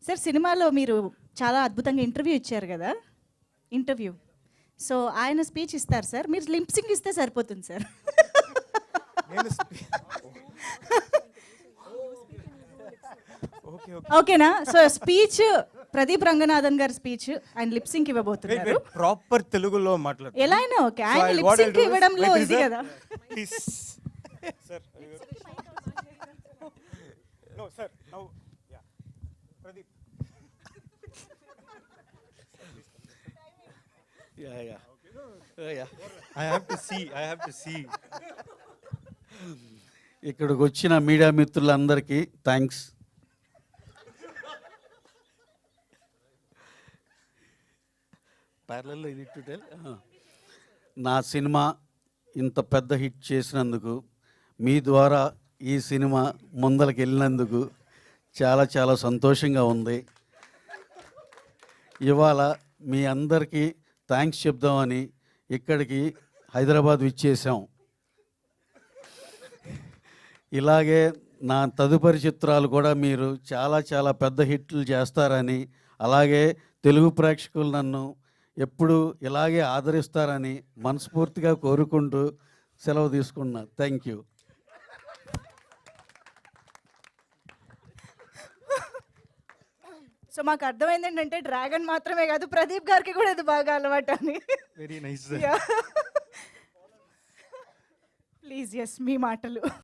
Sir సినిమాలో మీరు చాలా అద్భుతంగా ఇంటర్వ్యూ ఇచ్చారు కదా, ఇంటర్వ్యూ. సో ఆయన స్పీచ్ ఇస్తారు సార్, మీరు లిప్సింగ్ ఇస్తే సరిపోతుంది సార్. ఓకేనా? సో స్పీచ్ ప్రదీప్ రంగనాథన్ గారి స్పీచ్ ఆయన లిప్సింగ్ ఇవ్వబోతున్నారు. ప్రాపర్ తెలుగులో మాట్లాడు. ఎలా అయినా ఓకే, ఆయన లిప్సింగ్ ఇవ్వడంలో ఇది కదా. No sir, now yeah. Pradeep. Yeah. I have to see. ఇక్కడికి వచ్చిన మీడియా మిత్రులందరికీ థ్యాంక్స్. ప్యారలల్ ఇది టు టెల్. నా సినిమా ఇంత పెద్ద హిట్ చేసినందుకు, మీ ద్వారా ఈ సినిమా ముందరికి వెళ్ళినందుకు చాలా చాలా సంతోషంగా ఉంది. ఇవాళ మీ అందరికీ థ్యాంక్స్ చెప్దామని ఇక్కడికి హైదరాబాద్ విచ్చేసాం. ఇలాగే నా తదుపరి చిత్రాలు కూడా మీరు చాలా చాలా పెద్ద హిట్లు చేస్తారని, అలాగే తెలుగు ప్రేక్షకులు నన్ను ఎప్పుడు ఇలాగే ఆదరిస్తారని మనస్ఫూర్తిగా కోరుకుంటూ సెలవు తీసుకున్నా. Thank you. సో మాకు అర్థమైంది ఏంటంటే డ్రాగన్ మాత్రమే కాదు, ప్రదీప్ గారికి కూడా ఇది బాగా అలవాటు అని. Very nice. ప్లీజ్ ఎస్ మీ మాటలు.